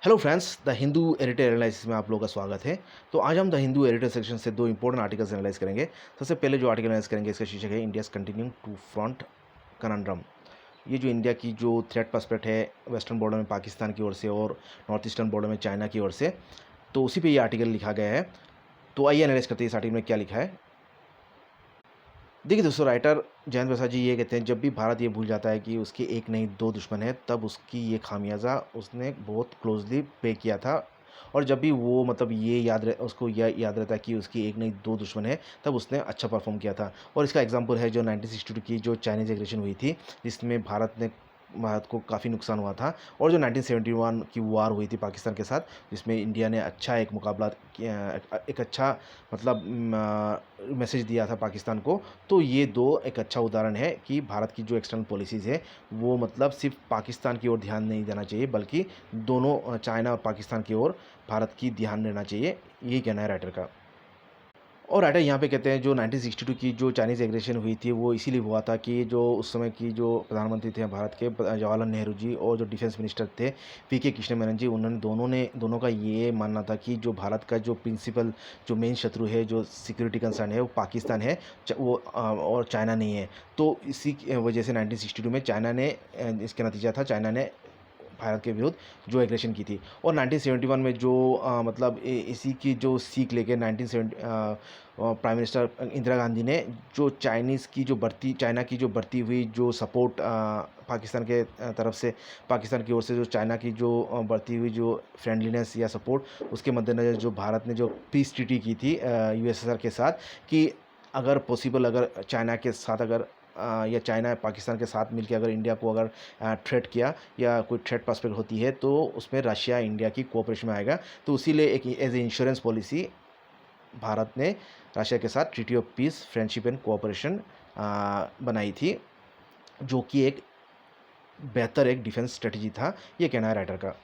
Hello friends, the Hindu editor analysis में आप लोगों का स्वागत है। तो आज हम द हिंदू एडिटर सेक्शन से दो इंपॉर्टेंट आर्टिकल्स एनालाइज करेंगे। सबसे पहले जो आर्टिकल एनालाइज करेंगे इसका शीर्षक है India's continuing two front conundrum. ये जो इंडिया की जो थ्रेट पर्सपेक्ट है वेस्टर्न बॉर्डर में पाकिस्तान की ओर से और नॉर्थ ईस्टर्न बॉर्डर में चाइना की ओर से, तो उसी पे ये आर्टिकल लिखा गया है। तो आइए एनालाइज करते हैं इस आर्टिकल में क्या लिखा है। देखिए दोस्तों, राइटर जयंत प्रसाद जी ये कहते हैं, जब भी भारत ये भूल जाता है कि उसके एक नहीं दो दुश्मन है, तब उसकी ये खामियाजा उसने बहुत क्लोजली पे किया था। और जब भी वो ये उसको यह याद रहता है कि उसकी एक नहीं दो दुश्मन है, तब उसने अच्छा परफॉर्म किया था। और इसका एग्जांपल है जो 1962 की जो चाइनीज़ एग्रेशन हुई थी, जिसमें भारत को काफ़ी नुकसान हुआ था। और जो 1971 की वार हुई थी पाकिस्तान के साथ, जिसमें इंडिया ने अच्छा एक मुकाबला एक अच्छा मैसेज दिया था पाकिस्तान को। तो ये दो एक अच्छा उदाहरण है कि भारत की जो एक्सटर्नल पॉलिसीज़ है वो सिर्फ पाकिस्तान की ओर ध्यान नहीं देना चाहिए, बल्कि दोनों चाइना और पाकिस्तान की ओर भारत की ध्यान देना चाहिए। यही कहना है राइटर का। और राइटर यहाँ पे कहते हैं जो 1962 की जो चाइनीज़ एग्रेशन हुई थी वो इसीलिए हुआ था कि जो उस समय की जो प्रधानमंत्री थे भारत के, जवाहरलाल नेहरू जी, और जो डिफेंस मिनिस्टर थे पीके कृष्ण मेनन जी, उन्होंने दोनों का ये मानना था कि जो भारत का जो प्रिंसिपल जो मेन शत्रु है, जो सिक्योरिटी कंसर्न है, वो पाकिस्तान है, और चाइना नहीं है। तो इसी की वजह से 1962 में इसका नतीजा था, चाइना ने भारत के विरुद्ध जो एग्रेशन की थी। और 1971 में जो इसी की जो सीख लेके 1970 प्राइम मिनिस्टर इंदिरा गांधी ने जो चाइना की जो बढ़ती हुई जो सपोर्ट पाकिस्तान के तरफ से, पाकिस्तान की ओर से जो चाइना की जो बढ़ती हुई जो फ्रेंडलीनेस या सपोर्ट, उसके मद्देनज़र जो भारत ने जो पीस ट्रीटी की थी यूएसएसआर के साथ, कि अगर पॉसिबल, अगर चाइना के साथ अगर या चाइना पाकिस्तान के साथ मिलकर अगर इंडिया को अगर थ्रेट किया या कोई थ्रेट प्रॉस्पेक्ट होती है, तो उसमें रशिया इंडिया की कोऑपरेशन में आएगा। तो इसीलिए एक as a insurance policy Bharat ने रशिया के साथ treaty of peace, friendship and cooperation बनाई थी, जो कि एक बेहतर एक डिफेंस स्ट्रेटजी था। ये कहना है राइटर का।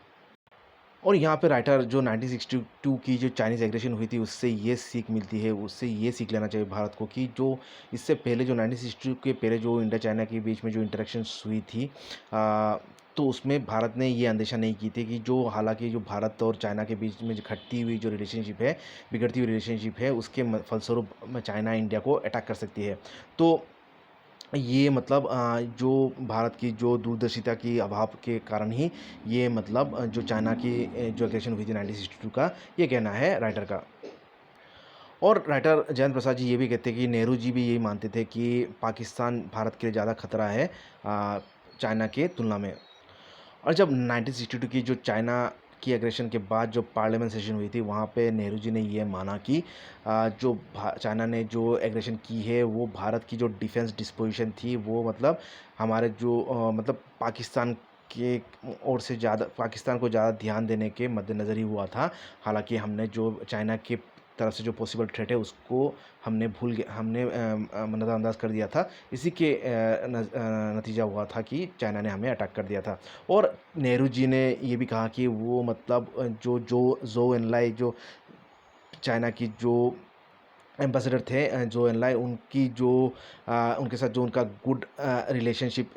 और यहाँ पे राइटर जो 1962 की जो चाइनीज़ एग्रेशन हुई थी उससे ये सीख मिलती है, उससे ये सीख लेना चाहिए भारत को कि जो इससे पहले जो 1962 के पहले जो इंडिया चाइना के बीच में जो इंटरेक्शंस हुई थी, तो उसमें भारत ने ये अंदेशा नहीं की थी कि जो, हालांकि जो भारत और चाइना के बीच में जो घटती हुई जो रिलेशनशिप है, बिगड़ती हुई रिलेशनशिप है, उसके फलस्वरूप चाइना इंडिया को अटैक कर सकती है। तो ये जो भारत की जो दूरदर्शिता की अभाव के कारण ही ये जो चाइना की जो एग्रेशन हुई थी 1962 का, ये कहना है राइटर का। और राइटर जयंत प्रसाद जी ये भी कहते हैं कि नेहरू जी भी यही मानते थे कि पाकिस्तान भारत के लिए ज़्यादा खतरा है चाइना के तुलना में। और जब 1962 की जो चाइना की एग्रेशन के बाद जो पार्लियामेंट सेशन हुई थी, वहाँ पे नेहरू जी ने ये माना कि चाइना ने जो एग्रेशन की है वो भारत की जो डिफेंस डिस्पोजिशन थी वो हमारे जो पाकिस्तान के ओर से ज़्यादा, पाकिस्तान को ज़्यादा ध्यान देने के मद्देनज़र ही हुआ था। हालांकि हमने जो चाइना के तरफ से जो पॉसिबल थ्रेट है उसको हमने नज़रअंदाज कर दिया था। इसी के नतीजा हुआ था कि चाइना ने हमें अटैक कर दिया था। और नेहरू जी ने ये भी कहा कि वो जो जो ज़ोउ एनलाई, जो चाइना की जो एम्बेसडर थे, जो एनलाई, उनके साथ जो उनका गुड रिलेशनशिप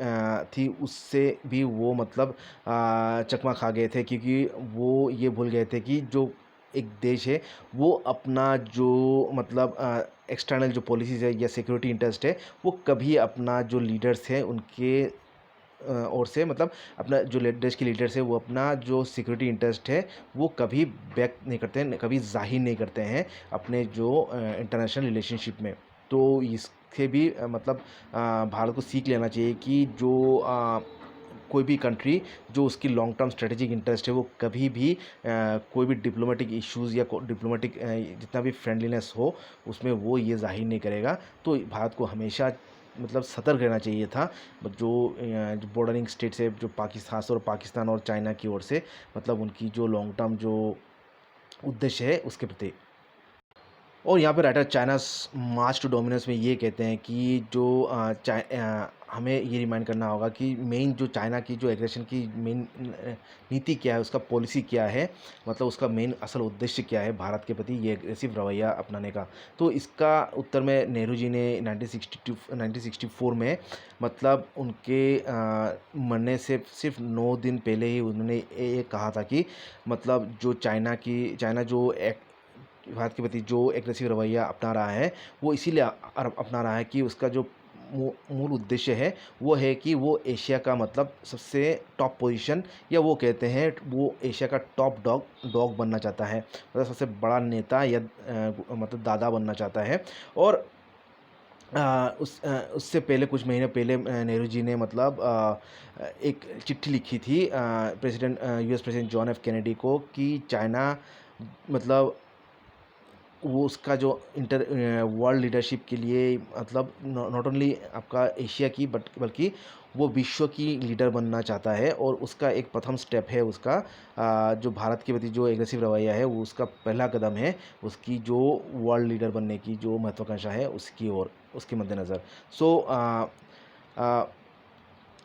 थी, उससे भी वो चकमा खा गए थे, क्योंकि वो ये भूल गए थे कि जो एक देश है वो अपना जो एक्सटर्नल जो पॉलिसीज़ है या सिक्योरिटी इंटरेस्ट है, वो कभी अपना जो लीडर्स हैं उनके ओर से, अपना जो देश के लीडर्स है वो अपना जो सिक्योरिटी इंटरेस्ट है वो कभी व्यक्त नहीं करते हैं, कभी ज़ाहिर नहीं करते हैं अपने जो इंटरनेशनल रिलेशनशिप में। तो इससे भी भारत को सीख लेना चाहिए कि जो कोई भी कंट्री जो उसकी लॉन्ग टर्म स्ट्रेटेजिक इंटरेस्ट है, वो कभी भी कोई भी डिप्लोमेटिक इश्यूज़ या डिप्लोमेटिक जितना भी फ्रेंडलीनेस हो, उसमें वो ये ज़ाहिर नहीं करेगा। तो भारत को हमेशा सतर्क रहना चाहिए था, जो बॉर्डरिंग स्टेट्स है, जो पाकिस्तान और चाइना की ओर से, उनकी जो लॉन्ग टर्म जो उद्देश्य है उसके प्रति। और यहाँ पे writer China's March two dominance में ये कहते हैं कि जो हमें ये रिमाइंड करना होगा कि मेन जो चाइना की जो एग्रेशन की मेन नीति क्या है, उसका पॉलिसी क्या है, मतलब उसका मेन असल उद्देश्य क्या है भारत के प्रति ये एग्रेसिव रवैया अपनाने का। तो इसका उत्तर में नेहरू जी ने 1964 में मतलब उनके मरने से सिर्फ 9 दिन पहले ही उन्होंने ये कहा था कि मतलब जो चाइना जो भारत के प्रति जो एग्रेसिव रवैया अपना रहा है, वो इसीलिए अपना रहा है कि उसका जो मूल उद्देश्य है वो है कि वो एशिया का मतलब सबसे टॉप पोजीशन, या वो कहते हैं वो एशिया का टॉप डॉग बनना चाहता है, मतलब सबसे बड़ा नेता या मतलब दादा बनना चाहता है। और उससे पहले कुछ महीने पहले नेहरू जी ने मतलब एक चिट्ठी लिखी थी US president John F Kennedy को कि चाइना मतलब वो उसका जो वर्ल्ड लीडरशिप के लिए मतलब नॉट ओनली आपका एशिया की बल्कि वो विश्व की लीडर बनना चाहता है। और उसका एक प्रथम स्टेप है उसका जो भारत के प्रति जो एग्रेसिव रवैया है, वो उसका पहला कदम है उसकी जो वर्ल्ड लीडर बनने की जो महत्वाकांक्षा है उसकी ओर, उसके मद्देनज़र। सो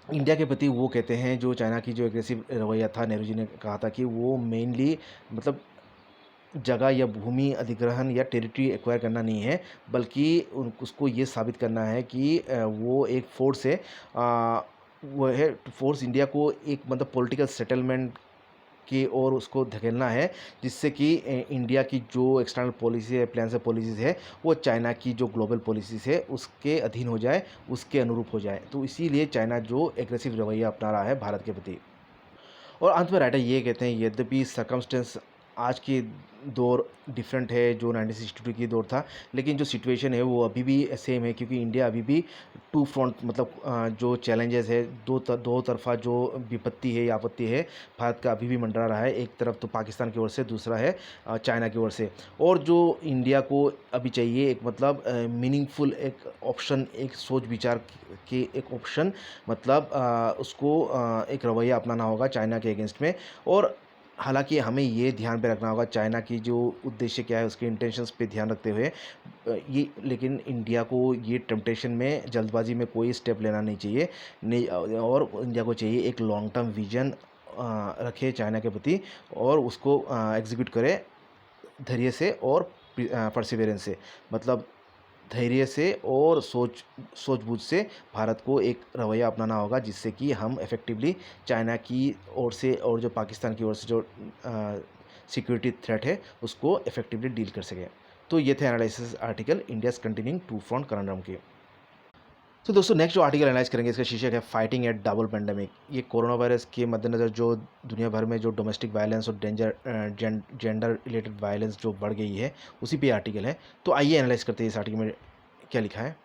इंडिया के प्रति वो कहते हैं जो चाइना की जो एग्रेसिव रवैया था, नेहरू जी ने कहा था कि वो मेनली मतलब जगह या भूमि अधिग्रहण या टेरिटरी एक्वायर करना नहीं है, बल्कि उसको ये साबित करना है कि वो एक फोर्स है, वो है फोर्स इंडिया को एक मतलब पॉलिटिकल सेटलमेंट की ओर उसको धकेलना है, जिससे कि इंडिया की जो एक्सटर्नल पॉलिसी है, प्लान से पॉलिसीज़ है, वो चाइना की जो ग्लोबल पॉलिसीज़ है उसके अधीन हो जाए, उसके अनुरूप हो जाए। तो इसीलिए चाइना जो एग्रेसिव रवैया अपना रहा है भारत के प्रति। और अंत में राइटर ये कहते हैं यद्यपि सर्कमस्टेंस आज की दौर डिफरेंट है जो 1962 की दौर था, लेकिन जो सिचुएशन है वो अभी भी सेम है, क्योंकि इंडिया अभी भी टू फ्रंट मतलब जो चैलेंजेस है, दो तरफा जो विपत्ति है या आपत्ति है भारत का अभी भी मंडरा रहा है। एक तरफ तो पाकिस्तान की ओर से, दूसरा है चाइना की ओर से। और जो इंडिया को अभी चाहिए एक मतलब मीनिंगफुल एक ऑप्शन, एक सोच विचार के एक ऑप्शन, मतलब उसको एक रवैया अपनाना होगा चाइना के अगेंस्ट में। और हालांकि हमें ये ध्यान पे रखना होगा चाइना की जो उद्देश्य क्या है, उसके इंटेंशंस पे ध्यान रखते हुए ये, लेकिन इंडिया को ये टेम्पटेशन में जल्दबाजी में कोई स्टेप लेना नहीं चाहिए। नहीं, और इंडिया को चाहिए एक लॉन्ग टर्म विजन रखे चाइना के प्रति, और उसको एग्जीक्यूट करे धैर्य से और परसिवेरेंस से, मतलब धैर्य से और सूझबूझ से भारत को एक रवैया अपनाना होगा, जिससे कि हम इफ़ेक्टिवली चाइना की ओर से और जो पाकिस्तान की ओर से जो सिक्योरिटी थ्रेट है उसको इफ़ेक्टिवली डील कर सकें। तो ये थे analysis article India's continuing two front conflict के। तो दोस्तों नेक्स्ट जो आर्टिकल एनालाइज करेंगे इसका शीर्षक है फाइटिंग एट डबल पेंडेमिक। ये कोरोना वायरस के मद्देनज़र जो दुनिया भर में जो डोमेस्टिक वायलेंस और जेंडर रिलेटेड वायलेंस जो बढ़ गई है, उसी पे आर्टिकल है। तो आइए एनालाइज करते हैं इस आर्टिकल में क्या लिखा है।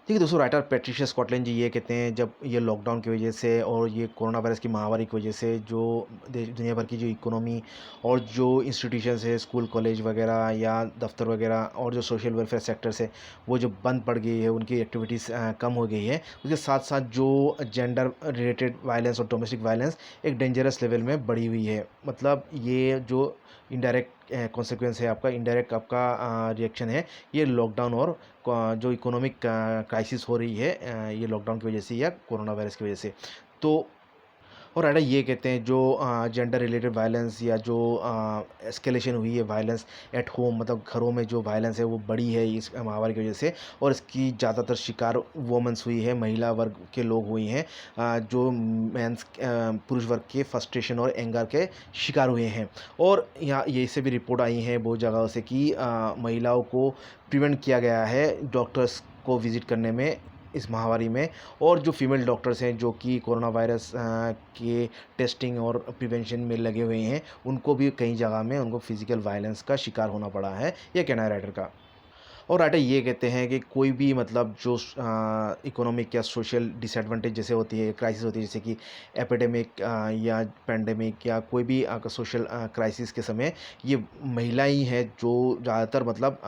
देखिए दोस्तों, राइटर पैट्रिशिया स्कॉटलैंड जी ये कहते हैं जब ये लॉकडाउन की वजह से और ये कोरोना वायरस की महामारी की वजह से जो दुनिया भर की जो इकोनॉमी और जो इंस्टीट्यूशंस है, स्कूल कॉलेज वगैरह या दफ्तर वगैरह और जो सोशल वेलफेयर सेक्टर्स है वो जो बंद पड़ गई है, उनकी एक्टिविटीज़ कम हो गई है। उसके साथ साथ जो जेंडर रिलेटेड वायलेंस और डोमेस्टिक वायलेंस एक डेंजरस लेवल में बढ़ी हुई है। मतलब ये जो इनडायरेक्ट कॉन्सिक्वेंस है आपका, इनडायरेक्ट आपका रिएक्शन है ये लॉकडाउन और जो इकोनॉमिक क्राइसिस हो रही है ये लॉकडाउन की वजह से या कोरोना वायरस की वजह से। तो और राइटर ये कहते हैं जो जेंडर रिलेटेड वायलेंस या जो एस्केलेशन हुई है वायलेंस एट होम, मतलब घरों में जो वायलेंस है वो बढ़ी है इस महामारी की वजह से, और इसकी ज़्यादातर शिकार वोमेंस हुई है, महिला वर्ग के लोग हुई हैं, जो मेंस पुरुष वर्ग के फ्रस्ट्रेशन और एंगर के शिकार हुए हैं। और यहाँ ये से भी रिपोर्ट आई हैं बहुत जगहों से कि महिलाओं को प्रिवेंट किया गया है डॉक्टर्स को विज़िट करने में इस महामारी में। और जो फीमेल डॉक्टर्स हैं जो कि कोरोना वायरस के टेस्टिंग और प्रिवेंशन में लगे हुए हैं, उनको भी कई जगह में उनको फिजिकल वायलेंस का शिकार होना पड़ा है, ये कहना है राइटर का। और राइटर ये कहते हैं कि कोई भी मतलब जो इकोनॉमिक या सोशल डिसएडवांटेज जैसे होती है, क्राइसिस होती है, जैसे कि एपिडेमिक या पेंडेमिक या कोई भी सोशल क्राइसिस के समय ये महिलाएं ही हैं जो ज़्यादातर मतलब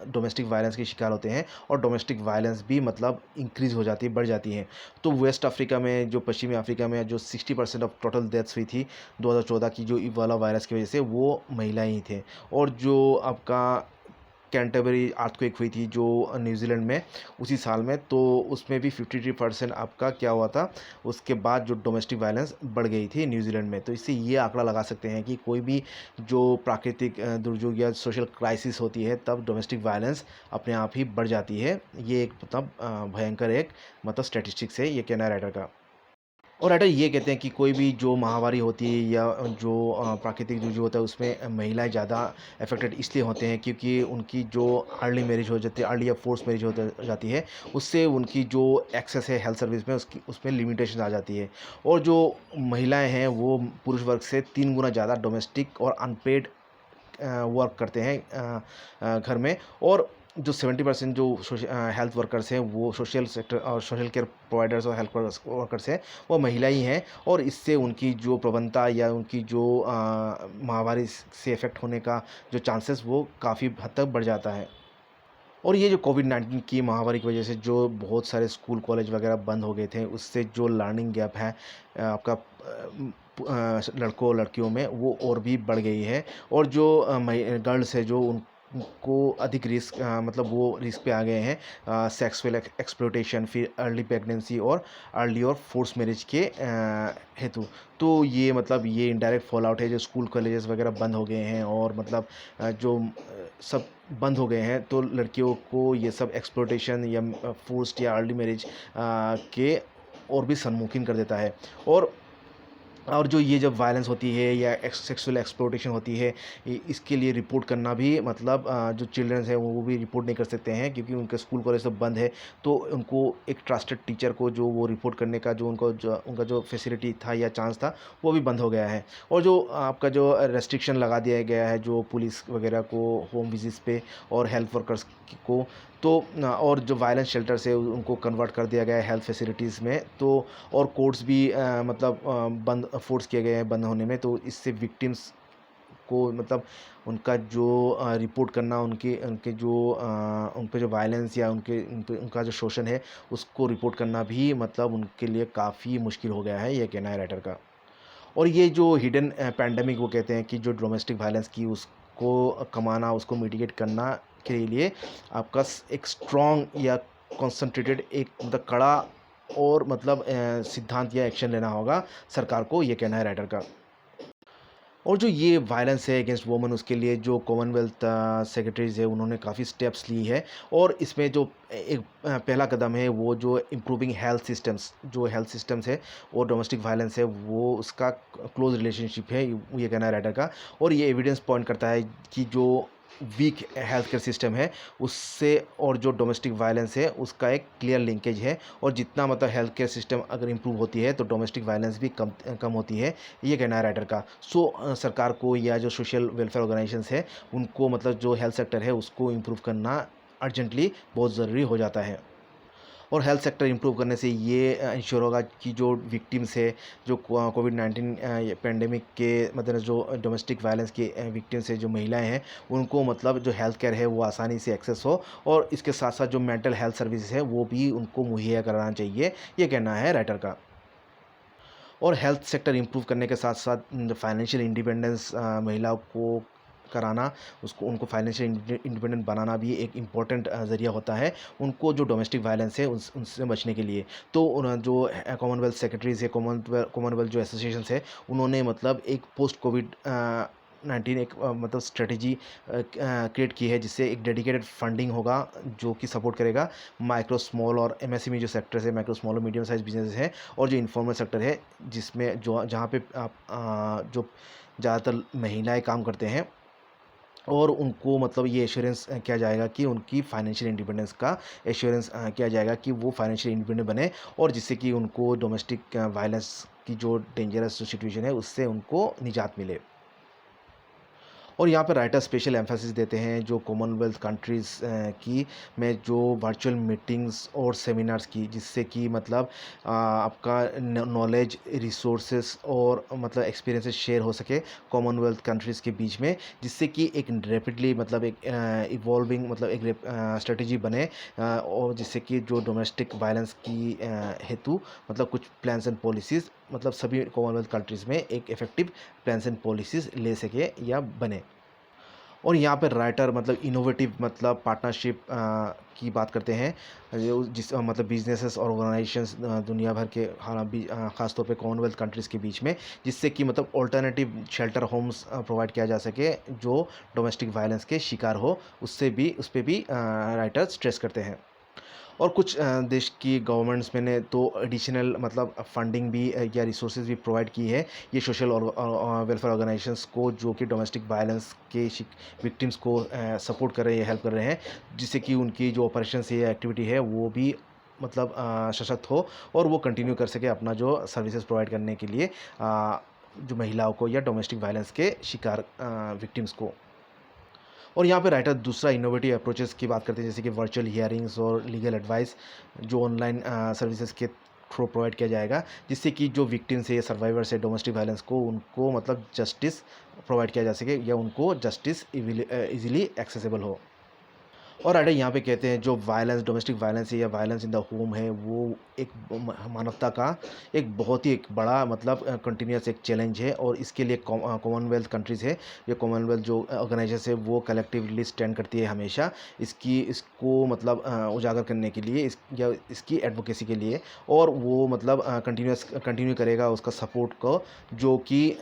डोमेस्टिक वायलेंस के शिकार होते हैं, और डोमेस्टिक वायलेंस भी मतलब इंक्रीज़ हो जाती है, बढ़ जाती हैं। तो वेस्ट अफ्रीका में, जो पश्चिमी अफ्रीका में जो 60% ऑफ टोटल डेथ्स हुई थी 2014 की जो इबोला वायरस की वजह से, वो महिलाएं ही थे। और जो आपका कैंटरबरी अर्थक्वेक हुई थी जो न्यूजीलैंड में उसी साल में, तो उसमें भी 53% आपका क्या हुआ था, उसके बाद जो डोमेस्टिक वायलेंस बढ़ गई थी न्यूजीलैंड में। तो इससे ये आंकड़ा लगा सकते हैं कि कोई भी जो प्राकृतिक दुर्योग या सोशल क्राइसिस होती है तब डोमेस्टिक वायलेंस अपने आप ही बढ़ जाती है। ये एक मतलब भयंकर एक मतलब स्टैटिस्टिक्स है, ये कहना है राइटर का। और राइटर ये कहते हैं कि कोई भी जो महामारी होती है या जो प्राकृतिक दुर्योग होता है उसमें महिलाएं ज़्यादा अफेक्टेड इसलिए होते हैं क्योंकि उनकी जो अर्ली मैरिज हो जाती है, अर्ली या फोर्स मैरिज हो जाती है, उससे उनकी जो एक्सेस है हेल्थ सर्विस में उसकी उसमें लिमिटेशन आ जाती है। और जो महिलाएं हैं वो पुरुष वर्ग से 3 गुना ज़्यादा डोमेस्टिक और अनपेड वर्क करते हैं घर में। और जो 70% जो हेल्थ वर्कर्स हैं वो सोशल सेक्टर और सोशल केयर प्रोवाइडर्स और हेल्थ वर्कर्स हैं वो महिला ही हैं। और इससे उनकी जो प्रवणता या उनकी जो महामारी से इफ़ेक्ट होने का जो चांसेस वो काफ़ी हद तक बढ़ जाता है। और ये जो कोविड-19 की महामारी की वजह से जो बहुत सारे स्कूल कॉलेज वगैरह बंद हो गए थे, उससे जो लर्निंग गैप है आपका लड़कों और लड़कियों में वो और भी बढ़ गई है। और जो गर्ल्स है जो उनको अधिक रिस्क मतलब वो रिस्क पे आ गए हैं सेक्सुअल एक्सप्लॉयटेशन, फिर अर्ली प्रेगनेंसी और अर्ली और फोर्स मैरिज के हेतु। तो ये मतलब ये इनडायरेक्ट फॉल आउट है, जो स्कूल कॉलेजेस वगैरह बंद हो गए हैं और मतलब जो सब बंद हो गए हैं, तो लड़कियों को ये सब एक्सप्लॉयटेशन या फोर्स्ड या अर्ली मैरिज के और भी सम्मुखीन कर देता है। और जो ये जब वायलेंस होती है या सेक्सुअल एक्सप्लॉयटेशन होती है, इसके लिए रिपोर्ट करना भी मतलब जो चिल्ड्रंस हैं वो भी रिपोर्ट नहीं कर सकते हैं क्योंकि उनके स्कूल कॉलेज सब बंद है। तो उनको एक ट्रस्टेड टीचर को जो वो रिपोर्ट करने का जो उनका जो फैसिलिटी था या चांस था वो भी बंद हो गया है। और जो आपका जो रेस्ट्रिक्शन लगा दिया गया है जो पुलिस वगैरह को होम विजिट्स पे और हेल्थ वर्कर्स को, तो और जो वायलेंस शेल्टर्स है उनको कन्वर्ट कर दिया गया है हेल्थ फैसिलिटीज़ में। तो और कोर्ट्स भी मतलब बंद फोर्स किए गए हैं बंद होने में। तो इससे विक्टिम्स को मतलब उनका जो रिपोर्ट करना, उनके उनके जो उन पे जो वायलेंस या उनका जो शोषण है उसको रिपोर्ट करना भी मतलब उनके लिए काफ़ी मुश्किल हो गया है, ये कहना है राइटर का। और ये जो हिडन पैंडेमिक वो कहते हैं कि जो डोमेस्टिक वायलेंस की उसको कमाना, उसको मिटिगेट करना के लिए आपका एक स्ट्रॉन्ग या कॉन्सन्ट्रेटेड एक मतलब कड़ा और मतलब सिद्धांत या एक्शन लेना होगा सरकार को, ये कहना है राइटर का। और जो ये वायलेंस है अगेंस्ट वुमेन उसके लिए जो कॉमनवेल्थ सेक्रेटरीज़ है उन्होंने काफ़ी स्टेप्स ली है। और इसमें जो एक पहला कदम है वो जो इम्प्रूविंग हेल्थ सिस्टम्स, जो हेल्थ सिस्टम्स है और डोमेस्टिक वायलेंस है वो उसका क्लोज रिलेशनशिप है, ये कहना है राइटर का। और ये एविडेंस पॉइंट करता है कि जो वीक हेल्थ केयर सिस्टम है उससे और जो डोमेस्टिक वायलेंस है उसका एक क्लियर लिंकेज है। और जितना मतलब हेल्थ केयर सिस्टम अगर इम्प्रूव होती है तो डोमेस्टिक वायलेंस भी कम कम होती है, ये कहना है राइटर का। सो सरकार को या जो सोशल वेलफेयर ऑर्गेनाइजेशंस है उनको मतलब जो हेल्थ सेक्टर है उसको इम्प्रूव करना अर्जेंटली बहुत ज़रूरी हो जाता है। और हेल्थ सेक्टर इंप्रूव करने से ये इंश्योर होगा कि जो विक्टिम्स है जो कोविड-19 पेंडेमिक के मद्देनज़र जो डोमेस्टिक वायलेंस की विक्टिम्स है जो महिलाएं हैं उनको मतलब जो हेल्थ केयर है वो आसानी से एक्सेस हो। और इसके साथ साथ जो मेंटल हेल्थ सर्विसेज है वो भी उनको मुहैया कराना चाहिए, ये कहना है राइटर का। और हेल्थ सेक्टर इम्प्रूव करने के साथ साथ फाइनेंशियल इंडिपेंडेंस महिलाओं को कराना, उसको उनको फाइनेंशियल इंडिपेंडेंट बनाना भी एक इम्पॉर्टेंट ज़रिया होता है उनको जो डोमेस्टिक वायलेंस है उनसे बचने के लिए। तो जो कॉमनवेल्थ सेक्रेटरीज़ है, कॉमनवेल्थ जो एसोसिएशंस है उन्होंने मतलब एक पोस्ट कोविड 19 एक मतलब स्ट्रेटजी क्रिएट की है जिससे एक डेडिकेटेड फंडिंग होगा जो कि सपोर्ट करेगा माइक्रो स्मॉल और एमएसएमई जो सेक्टर्स है, माइक्रो स्मॉल और मीडियम साइज बिजनेस है और जो इनफॉर्मल सेक्टर है जिसमें जो जहाँ पे आप जो ज़्यादातर महिलाएं काम करते हैं। और उनको मतलब ये एश्योरेंस किया जाएगा कि उनकी फाइनेंशियल इंडिपेंडेंस का एश्योरेंस किया जाएगा कि वो फाइनेंशियल इंडिपेंडेंट बने और जिससे कि उनको डोमेस्टिक वायलेंस की जो डेंजरस जो सिचुएशन है उससे उनको निजात मिले। और यहाँ पर राइटर स्पेशल एम्फेसिस देते हैं जो कॉमनवेल्थ कंट्रीज़ की में जो वर्चुअल मीटिंग्स और सेमिनार्स की, जिससे कि मतलब आपका नॉलेज, रिसोर्सेज और मतलब एक्सपीरियंसेस शेयर हो सके कॉमनवेल्थ कंट्रीज़ के बीच में, जिससे कि एक रैपिडली मतलब एक इवॉल्विंग मतलब एक स्ट्रेटजी बने और जिससे कि जो डोमेस्टिक वायलेंस की हेतु मतलब कुछ प्लान्स एंड पॉलिसीज़ मतलब सभी कॉमनवेल्थ कंट्रीज़ में एक इफ़ेक्टिव प्लान्स एंड पॉलिसीज़ ले सके या बने। और यहाँ पे राइटर मतलब इनोवेटिव मतलब पार्टनरशिप की बात करते हैं, जो जिस मतलब बिजनेसेस और ऑर्गेनाइजेशंस दुनिया भर के ख़ास तौर पे कॉमनवेल्थ कंट्रीज़ के बीच में, जिससे कि मतलब ऑल्टरनेटिव शेल्टर होम्स प्रोवाइड किया जा सके जो डोमेस्टिक वायलेंस के शिकार हो, उस पे भी राइटर स्ट्रेस करते हैं। और कुछ देश की गवर्नमेंट्स में ने तो एडिशनल मतलब फंडिंग भी या रिसोर्सेज भी प्रोवाइड की है ये सोशल और वेलफेयर ऑर्गेनाइजेशंस को, जो कि डोमेस्टिक वायलेंस के विक्टिम्स को सपोर्ट कर रहे हैं, हेल्प कर रहे हैं, जिससे कि उनकी जो ऑपरेशन से एक्टिविटी है वो भी मतलब सशक्त हो और वो कंटिन्यू कर सके अपना जो सर्विसेज प्रोवाइड करने के लिए जो महिलाओं को या डोमेस्टिक वायलेंस के शिकार विक्टिम्स को। और यहाँ पे राइटर दूसरा इनोवेटिव अप्रोचेस की बात करते हैं, जैसे कि वर्चुअल हियरिंग्स और लीगल एडवाइस जो ऑनलाइन सर्विसेज के थ्रू प्रोवाइड किया जाएगा, जिससे कि जो विक्टिम्स है या सर्वाइवर्स है डोमेस्टिक वायलेंस को, उनको मतलब जस्टिस प्रोवाइड किया जा सके या उनको जस्टिस इजीली एक्सेसिबल हो। और राइटर यहाँ पे कहते हैं जो वायलेंस डोमेस्टिक वायलेंस है या वायलेंस इन द होम है, वो एक मानवता का एक बहुत ही एक बड़ा मतलब कंटिन्यूस एक चैलेंज है, और इसके लिए कॉमनवेल्थ कंट्रीज़ है या कॉमनवेल्थ जो ऑर्गेनाइजेशन है वो कलेक्टिवली स्टैंड करती है हमेशा इसको मतलब उजागर करने के लिए या इसकी एडवोकेसी के लिए, और वो मतलब कंटिन्यू करेगा उसका सपोर्ट को, जो कि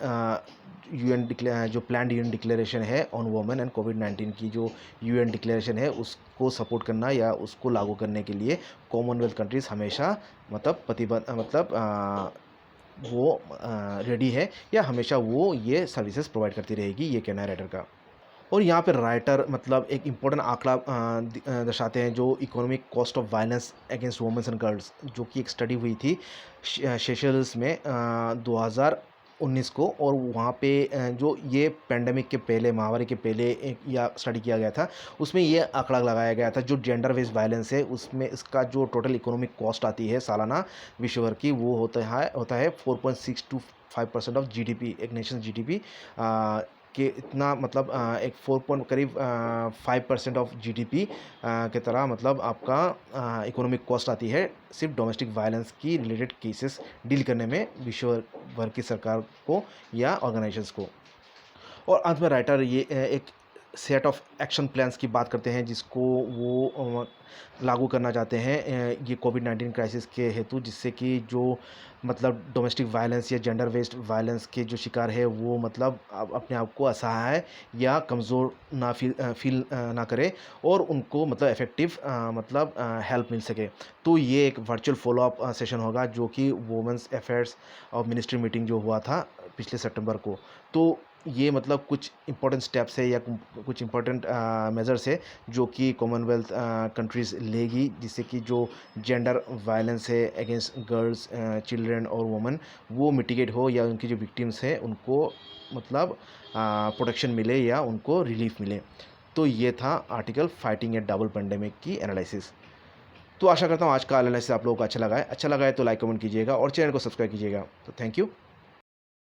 जो प्लान्ड यूएन डिक्लेरेशन है ऑन वुमेन एंड कोविड-19 की जो यूएन डिक्लेरेशन है उसको सपोर्ट करना या उसको लागू करने के लिए कॉमनवेल्थ कंट्रीज़ हमेशा मतलब वो रेडी है या हमेशा वो ये सर्विसेज प्रोवाइड करती रहेगी, ये कहना है राइटर का। और यहाँ पे राइटर मतलब एक इम्पोर्टेंट आंकड़ा दर्शाते हैं, जो economic cost of violence against womens and girls, जो कि एक स्टडी हुई थी सेशल्स में 2019 को, और वहाँ पे जो ये पेंडेमिक के पहले, महामारी के पहले एक या स्टडी किया गया था, उसमें ये आंकड़ा लगाया गया था जो जेंडर बेस्ड वायलेंस है उसमें इसका जो टोटल इकोनॉमिक कॉस्ट आती है सालाना विश्व भर की, वो होता है 4.6 to 5% ऑफ जीडीपी, एक नेशन जीडीपी कि इतना मतलब एक 4 पॉइंट करीब 5% ऑफ जीडीपी की तरह मतलब आपका इकोनॉमिक कॉस्ट आती है सिर्फ डोमेस्टिक वायलेंस की रिलेटेड केसेस डील करने में विश्व भर की सरकार को या ऑर्गेनाइजेशंस को। और अंत में राइटर ये एक सेट ऑफ एक्शन प्लान्स की बात करते हैं जिसको वो लागू करना चाहते हैं ये कोविड-19 क्राइसिस के हेतु, जिससे कि जो मतलब डोमेस्टिक वायलेंस या जेंडर बेस्ड वायलेंस के जो शिकार है वो मतलब अपने आप को असहाय या कमज़ोर ना फील ना करे, और उनको मतलब इफ़ेक्टिव मतलब हेल्प मिल सके। तो ये एक वर्चुअल फॉलो अप सेशन होगा, जो कि वुमेन्स अफेयर्स और मिनिस्ट्री मीटिंग जो हुआ था पिछले सितंबर को। तो ये मतलब कुछ इंपॉर्टेंट स्टेप्स है या कुछ इंपॉर्टेंट मेजर्स है जो कि कॉमनवेल्थ कंट्रीज़ लेगी, जिससे कि जो जेंडर वायलेंस है अगेंस्ट गर्ल्स, चिल्ड्रन और वुमेन वो मिटिगेट हो, या उनकी जो विक्टिम्स हैं उनको मतलब प्रोटेक्शन मिले या उनको रिलीफ मिले। तो ये था article fighting A double pandemic की एनालिसिस। तो आशा करता हूँ आज का एनालिसिस आप लोगों को अच्छा लगा है तो लाइक कमेंट कीजिएगा और चैनल को सब्सक्राइब कीजिएगा। तो थैंक यू।